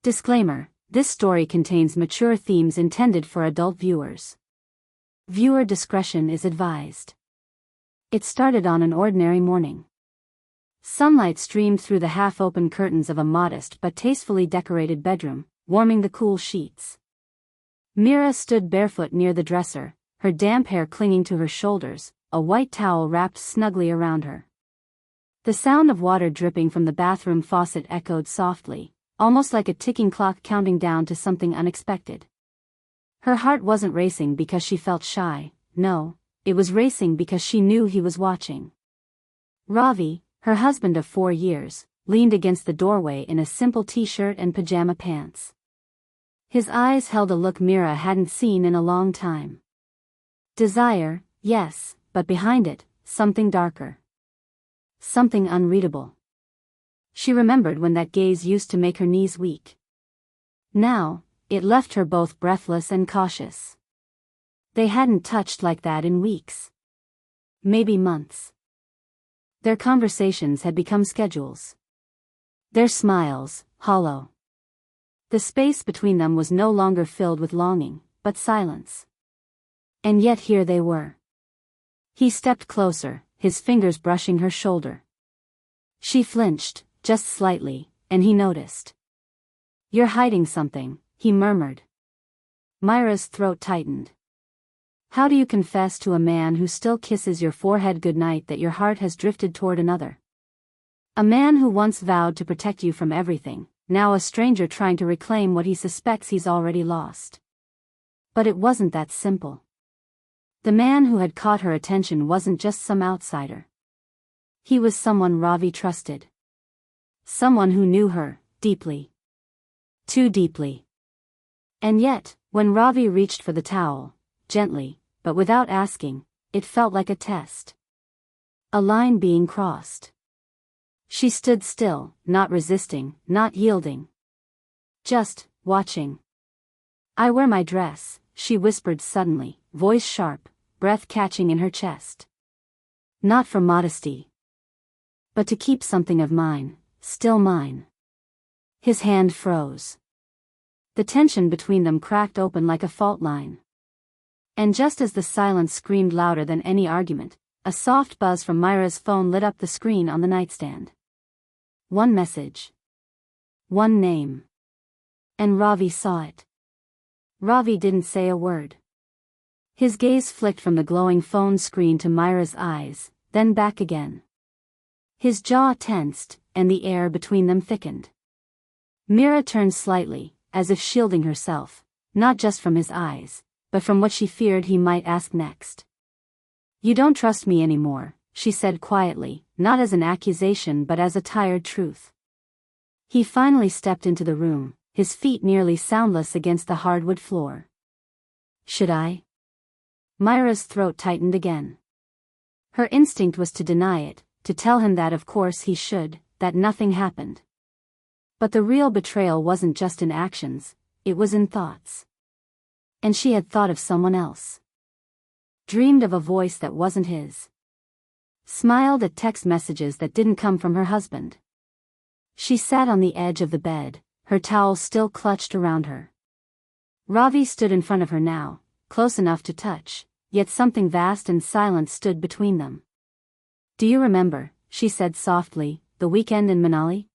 Disclaimer: this story contains mature themes intended for adult viewers. Viewer discretion is advised. It started on an ordinary morning. Sunlight streamed through the half-open curtains of a modest but tastefully decorated bedroom, warming the cool sheets. Mira stood barefoot near the dresser, her damp hair clinging to her shoulders, a white towel wrapped snugly around her. The sound of water dripping from the bathroom faucet echoed softly, almost like a ticking clock counting down to something unexpected. Her heart wasn't racing because she felt shy, no, it was racing because she knew he was watching. Ravi, her husband of 4 years, leaned against the doorway in a simple t-shirt and pajama pants. His eyes held a look Mira hadn't seen in a long time. Desire, yes, but behind it, something darker. Something unreadable. She remembered when that gaze used to make her knees weak. Now, it left her both breathless and cautious. They hadn't touched like that in weeks. Maybe months. Their conversations had become schedules. Their smiles, hollow. The space between them was no longer filled with longing, but silence. And yet here they were. He stepped closer, his fingers brushing her shoulder. She flinched, just slightly, and he noticed. "You're hiding something," he murmured. Mira's throat tightened. How do you confess to a man who still kisses your forehead goodnight that your heart has drifted toward another? A man who once vowed to protect you from everything, now a stranger trying to reclaim what he suspects he's already lost. But it wasn't that simple. The man who had caught her attention wasn't just some outsider. He was someone Ravi trusted. Someone who knew her, deeply. Too deeply. And yet, when Ravi reached for the towel, gently, but without asking, it felt like a test. A line being crossed. She stood still, not resisting, not yielding. Just, watching. "I wear my dress," she whispered suddenly, voice sharp, breath catching in her chest. "Not for modesty. But to keep something of mine, still mine." His hand froze. The tension between them cracked open like a fault line. And just as the silence screamed louder than any argument, a soft buzz from Mira's phone lit up the screen on the nightstand. One message. One name. And Ravi saw it. Ravi didn't say a word. His gaze flicked from the glowing phone screen to Mira's eyes, then back again. His jaw tensed, and the air between them thickened. Mira turned slightly, as if shielding herself, not just from his eyes, but from what she feared he might ask next. "You don't trust me anymore," she said quietly, not as an accusation but as a tired truth. He finally stepped into the room, his feet nearly soundless against the hardwood floor. "Should I?" Mira's throat tightened again. Her instinct was to deny it, to tell him that of course he should, that nothing happened. But the real betrayal wasn't just in actions, it was in thoughts. And she had thought of someone else. Dreamed of a voice that wasn't his. Smiled at text messages that didn't come from her husband. She sat on the edge of the bed, her towel still clutched around her. Ravi stood in front of her now, close enough to touch, yet something vast and silent stood between them. "Do you remember," she said softly, "the weekend in Manali?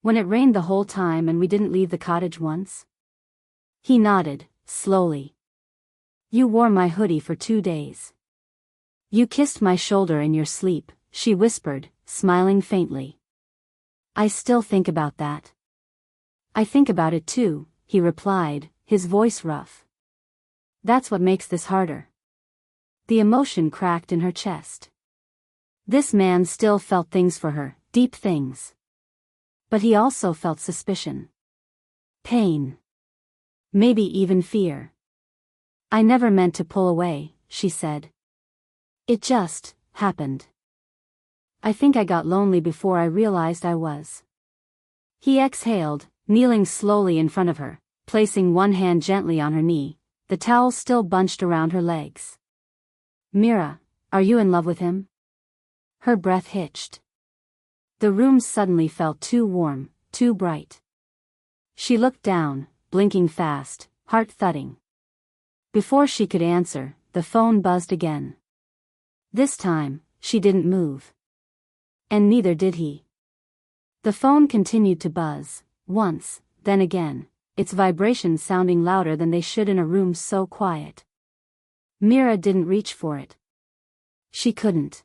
When it rained the whole time and we didn't leave the cottage once?" He nodded, slowly. "You wore my hoodie for 2 days. You kissed my shoulder in your sleep," she whispered, smiling faintly. "I still think about that." "I think about it too," he replied, his voice rough. "That's what makes this harder." The emotion cracked in her chest. This man still felt things for her, deep things. But he also felt suspicion. Pain. Maybe even fear. "I never meant to pull away," she said. "It just happened. I think I got lonely before I realized I was." He exhaled, kneeling slowly in front of her, placing one hand gently on her knee, the towel still bunched around her legs. "Mira, are you in love with him?" Her breath hitched. The room suddenly felt too warm, too bright. She looked down, blinking fast, heart thudding. Before she could answer, the phone buzzed again. This time, she didn't move. And neither did he. The phone continued to buzz, once, then again, its vibrations sounding louder than they should in a room so quiet. Mira didn't reach for it. She couldn't.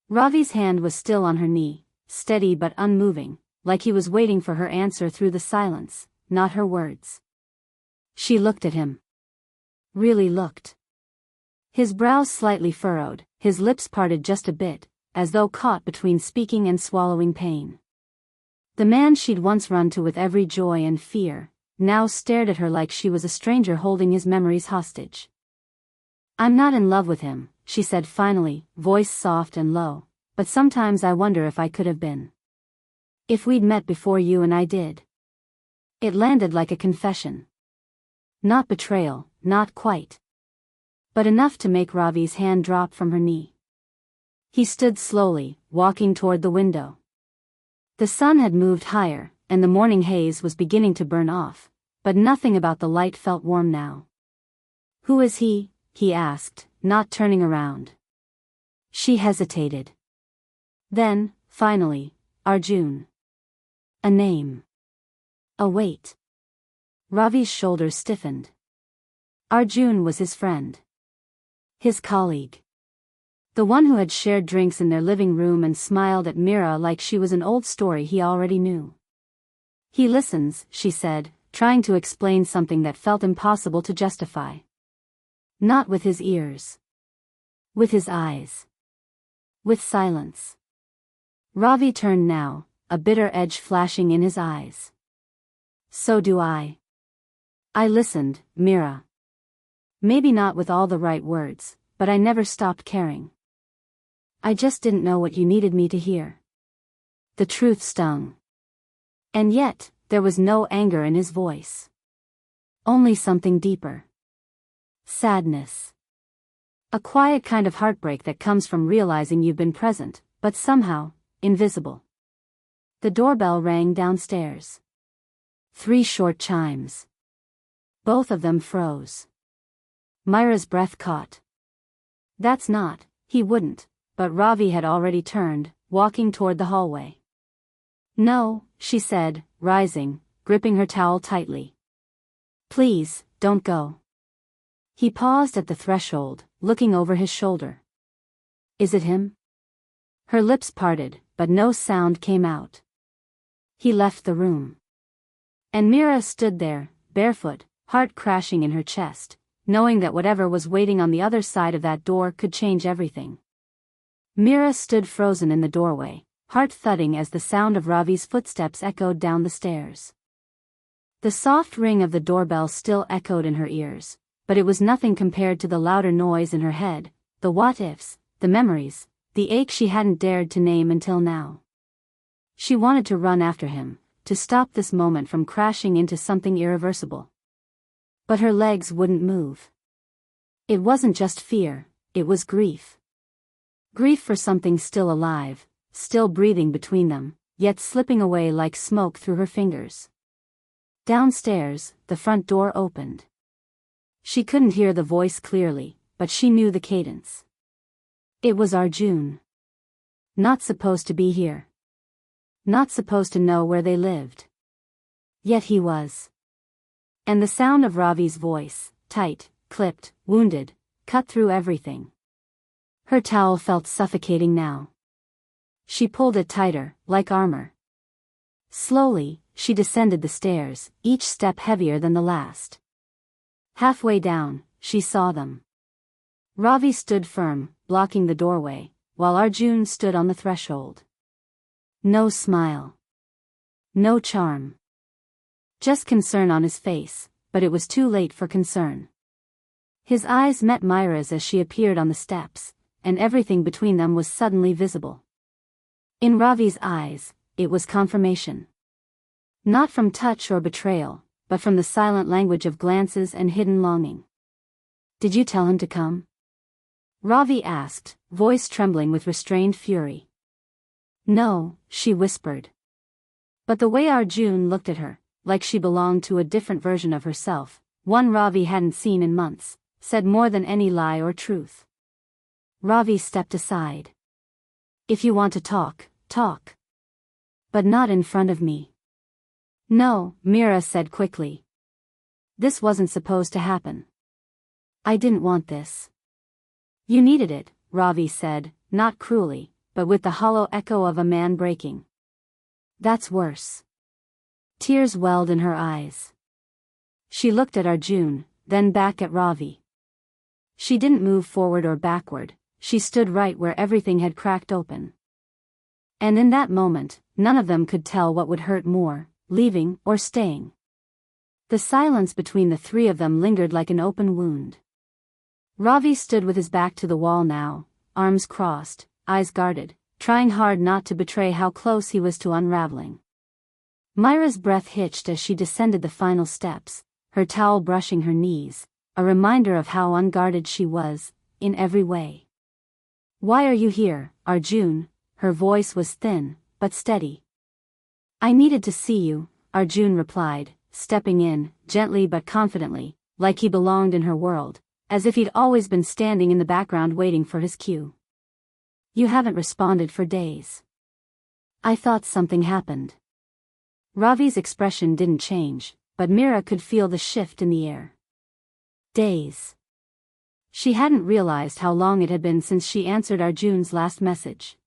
Ravi's hand was still on her knee, steady but unmoving, like he was waiting for her answer through the silence, not her words. She looked at him. Really looked. His brows slightly furrowed, his lips parted just a bit, as though caught between speaking and swallowing pain. The man she'd once run to with every joy and fear, now stared at her like she was a stranger holding his memories hostage. "I'm not in love with him," she said finally, voice soft and low, "but sometimes I wonder if I could have been. If we'd met before you and I did." It landed like a confession. Not betrayal, not quite. But enough to make Ravi's hand drop from her knee. He stood slowly, walking toward the window. The sun had moved higher, and the morning haze was beginning to burn off, but nothing about the light felt warm now. "Who is he?" he asked, not turning around. She hesitated. Then, finally, "Arjun." A name. A weight. Ravi's shoulders stiffened. Arjun was his friend. His colleague. The one who had shared drinks in their living room and smiled at Mira like she was an old story he already knew. "He listens," she said, trying to explain something that felt impossible to justify. "Not with his ears. With his eyes. With silence." Ravi turned now, a bitter edge flashing in his eyes. "So do I. I listened, Mira. Maybe not with all the right words, but I never stopped caring. I just didn't know what you needed me to hear." The truth stung. And yet, there was no anger in his voice. Only something deeper. Sadness. A quiet kind of heartbreak that comes from realizing you've been present, but somehow, invisible. The doorbell rang downstairs. 3 short chimes. Both of them froze. Mira's breath caught. That's not, he wouldn't, but Ravi had already turned, walking toward the hallway. "No," she said, rising, gripping her towel tightly. "Please, don't go." He paused at the threshold, looking over his shoulder. "Is it him?" Her lips parted, but no sound came out. He left the room. And Mira stood there, barefoot, heart crashing in her chest, knowing that whatever was waiting on the other side of that door could change everything. Mira stood frozen in the doorway, heart thudding as the sound of Ravi's footsteps echoed down the stairs. The soft ring of the doorbell still echoed in her ears, but it was nothing compared to the louder noise in her head, the what-ifs, the memories, the ache she hadn't dared to name until now. She wanted to run after him, to stop this moment from crashing into something irreversible. But her legs wouldn't move. It wasn't just fear, it was grief. Grief for something still alive, still breathing between them, yet slipping away like smoke through her fingers. Downstairs, the front door opened. She couldn't hear the voice clearly, but she knew the cadence. It was Arjun. Not supposed to be here. Not supposed to know where they lived. Yet he was. And the sound of Ravi's voice, tight, clipped, wounded, cut through everything. Her towel felt suffocating now. She pulled it tighter, like armor. Slowly, she descended the stairs, each step heavier than the last. Halfway down, she saw them. Ravi stood firm, blocking the doorway, while Arjun stood on the threshold. No smile. No charm. Just concern on his face, but it was too late for concern. His eyes met Mira's as she appeared on the steps, and everything between them was suddenly visible. In Ravi's eyes, it was confirmation. Not from touch or betrayal, but from the silent language of glances and hidden longing. "Did you tell him to come?" Ravi asked, voice trembling with restrained fury. "No," she whispered. But the way Arjun looked at her, like she belonged to a different version of herself, one Ravi hadn't seen in months, said more than any lie or truth. Ravi stepped aside. If you want to talk, talk. But not in front of me. No, Mira said quickly. This wasn't supposed to happen. I didn't want this. You needed it, Ravi said, not cruelly, but with the hollow echo of a man breaking. That's worse. Tears welled in her eyes. She looked at Arjun, then back at Ravi. She didn't move forward or backward, she stood right where everything had cracked open. And in that moment, none of them could tell what would hurt more, leaving or staying. The silence between the three of them lingered like an open wound. Ravi stood with his back to the wall now, arms crossed, eyes guarded, trying hard not to betray how close he was to unraveling. Mira's breath hitched as she descended the final steps, her towel brushing her knees, a reminder of how unguarded she was, in every way. Why are you here, Arjun? Her voice was thin, but steady. I needed to see you, Arjun replied, stepping in, gently but confidently, like he belonged in her world, as if he'd always been standing in the background waiting for his cue. You haven't responded for days. I thought something happened. Ravi's expression didn't change, but Mira could feel the shift in the air. Days. She hadn't realized how long it had been since she answered Arjun's last message.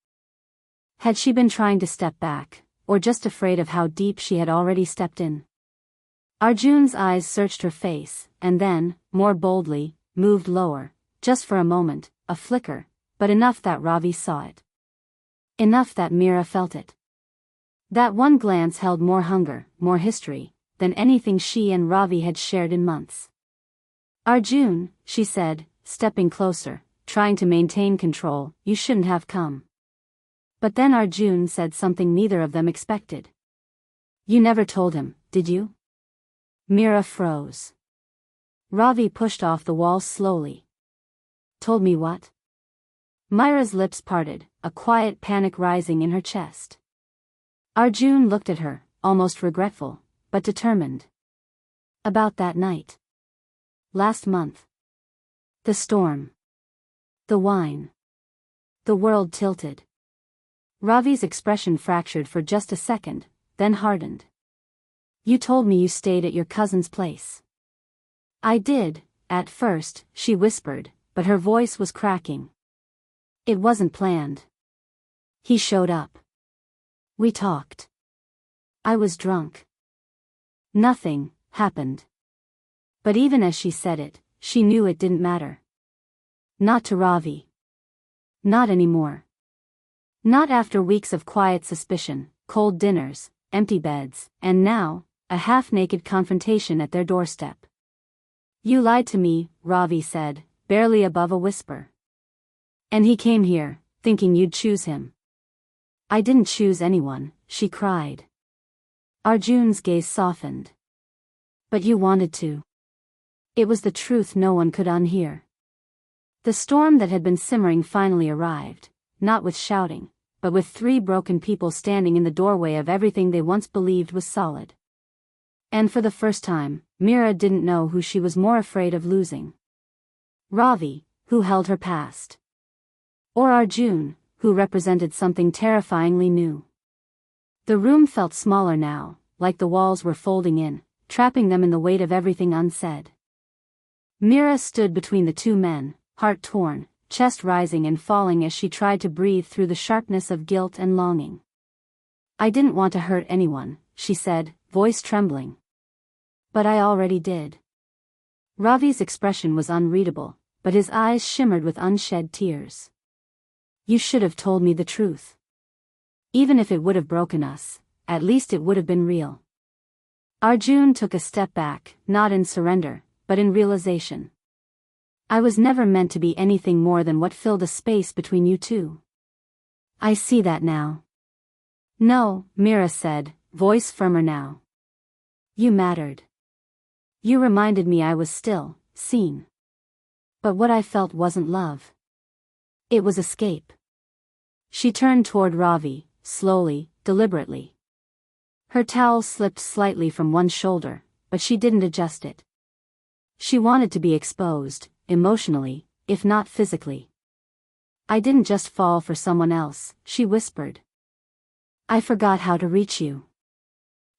Had she been trying to step back, or just afraid of how deep she had already stepped in? Arjun's eyes searched her face, and then, more boldly, moved lower, just for a moment, a flicker, but enough that Ravi saw it. Enough that Mira felt it. That one glance held more hunger, more history, than anything she and Ravi had shared in months. Arjun, she said, stepping closer, trying to maintain control, you shouldn't have come. But then Arjun said something neither of them expected. You never told him, did you? Mira froze. Ravi pushed off the wall slowly. Told me what? Mira's lips parted, a quiet panic rising in her chest. Arjun looked at her, almost regretful, but determined. About that night. Last month. The storm. The wine. The world tilted. Ravi's expression fractured for just a second, then hardened. You told me you stayed at your cousin's place. I did, at first, she whispered, but her voice was cracking. It wasn't planned. He showed up. We talked. I was drunk. Nothing happened. But even as she said it, she knew it didn't matter. Not to Ravi. Not anymore. Not after weeks of quiet suspicion, cold dinners, empty beds, and now, a half-naked confrontation at their doorstep. You lied to me, Ravi said, barely above a whisper. And he came here, thinking you'd choose him. I didn't choose anyone, she cried. Arjun's gaze softened. But you wanted to. It was the truth no one could unhear. The storm that had been simmering finally arrived, not with shouting, but with three broken people standing in the doorway of everything they once believed was solid. And for the first time, Mira didn't know who she was more afraid of losing. Ravi, who held her past. Or Arjun, who represented something terrifyingly new. The room felt smaller now, like the walls were folding in, trapping them in the weight of everything unsaid. Mira stood between the two men, heart torn, chest rising and falling as she tried to breathe through the sharpness of guilt and longing. I didn't want to hurt anyone, she said, voice trembling. But I already did. Ravi's expression was unreadable, but his eyes shimmered with unshed tears. You should have told me the truth. Even if it would have broken us, at least it would have been real. Arjun took a step back, not in surrender, but in realization. I was never meant to be anything more than what filled a space between you two. I see that now. No, Mira said, voice firmer now. You mattered. You reminded me I was still seen. But what I felt wasn't love. It was escape. She turned toward Ravi, slowly, deliberately. Her towel slipped slightly from one shoulder, but she didn't adjust it. She wanted to be exposed, emotionally, if not physically. I didn't just fall for someone else, she whispered. I forgot how to reach you.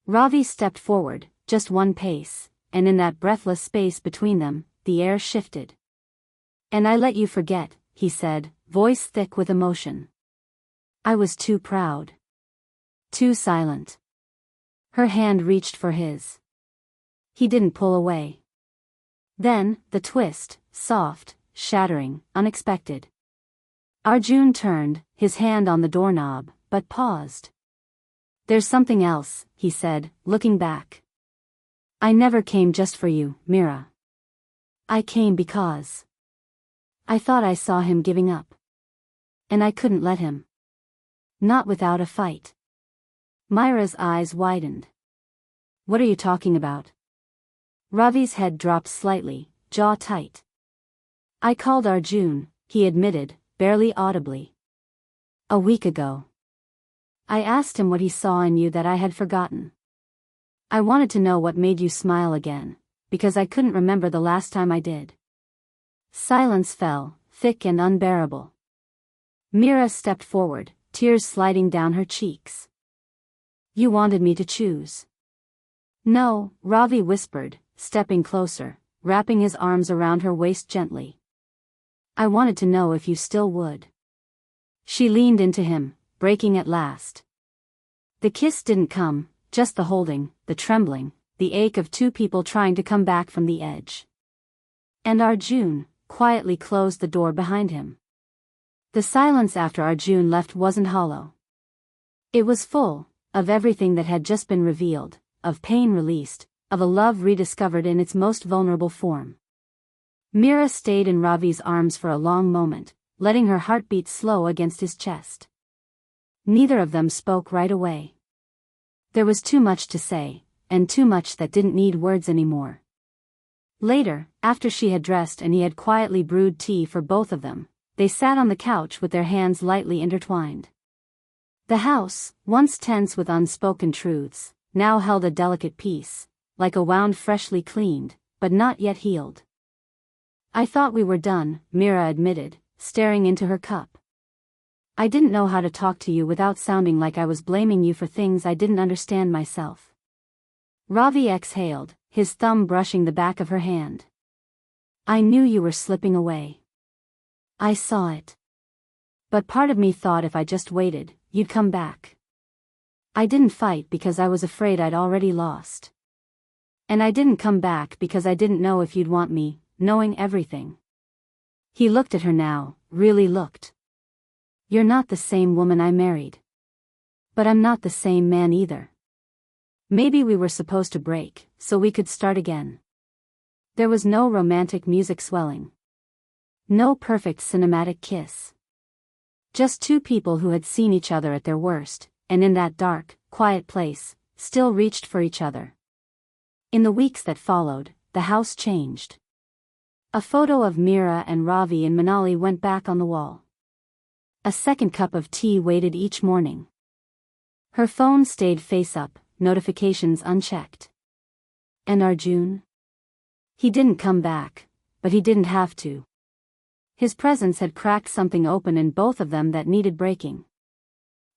Ravi stepped forward, just one pace, and in that breathless space between them, the air shifted. And I let you forget, he said, voice thick with emotion. I was too proud. Too silent. Her hand reached for his. He didn't pull away. Then, the twist, soft, shattering, unexpected. Arjun turned, his hand on the doorknob, but paused. There's something else, he said, looking back. I never came just for you, Mira. I came because I thought I saw him giving up. And I couldn't let him. Not without a fight. Mira's eyes widened. What are you talking about? Ravi's head dropped slightly, jaw tight. I called Arjun, he admitted, barely audibly. A week ago. I asked him what he saw in you that I had forgotten. I wanted to know what made you smile again, because I couldn't remember the last time I did. Silence fell, thick and unbearable. Mira stepped forward, tears sliding down her cheeks. You wanted me to choose. No, Ravi whispered, stepping closer, wrapping his arms around her waist gently. I wanted to know if you still would. She leaned into him, breaking at last. The kiss didn't come, just the holding, the trembling, the ache of two people trying to come back from the edge. And Arjun quietly closed the door behind him. The silence after Arjun left wasn't hollow. It was full, of everything that had just been revealed, of pain released, of a love rediscovered in its most vulnerable form. Mira stayed in Ravi's arms for a long moment, letting her heartbeat slow against his chest. Neither of them spoke right away. There was too much to say, and too much that didn't need words anymore. Later, after she had dressed and he had quietly brewed tea for both of them, they sat on the couch with their hands lightly intertwined. The house, once tense with unspoken truths, now held a delicate peace, like a wound freshly cleaned, but not yet healed. I thought we were done, Mira admitted, staring into her cup. I didn't know how to talk to you without sounding like I was blaming you for things I didn't understand myself. Ravi exhaled, his thumb brushing the back of her hand. I knew you were slipping away. I saw it. But part of me thought if I just waited, you'd come back. I didn't fight because I was afraid I'd already lost. And I didn't come back because I didn't know if you'd want me, knowing everything. He looked at her now, really looked. You're not the same woman I married. But I'm not the same man either. Maybe we were supposed to break, so we could start again. There was no romantic music swelling. No perfect cinematic kiss. Just two people who had seen each other at their worst, and in that dark, quiet place, still reached for each other. In the weeks that followed, the house changed. A photo of Mira and Ravi in Manali went back on the wall. A second cup of tea waited each morning. Her phone stayed face up, notifications unchecked. And Arjun? He didn't come back, but he didn't have to. His presence had cracked something open in both of them that needed breaking.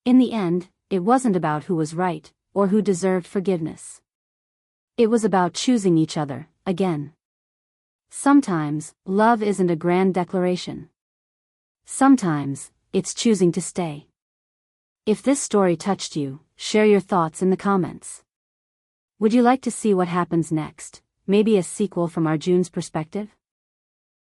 In the end, it wasn't about who was right, or who deserved forgiveness. It was about choosing each other, again. Sometimes, love isn't a grand declaration. Sometimes, it's choosing to stay. If this story touched you, share your thoughts in the comments. Would you like to see what happens next, maybe a sequel from Arjun's perspective?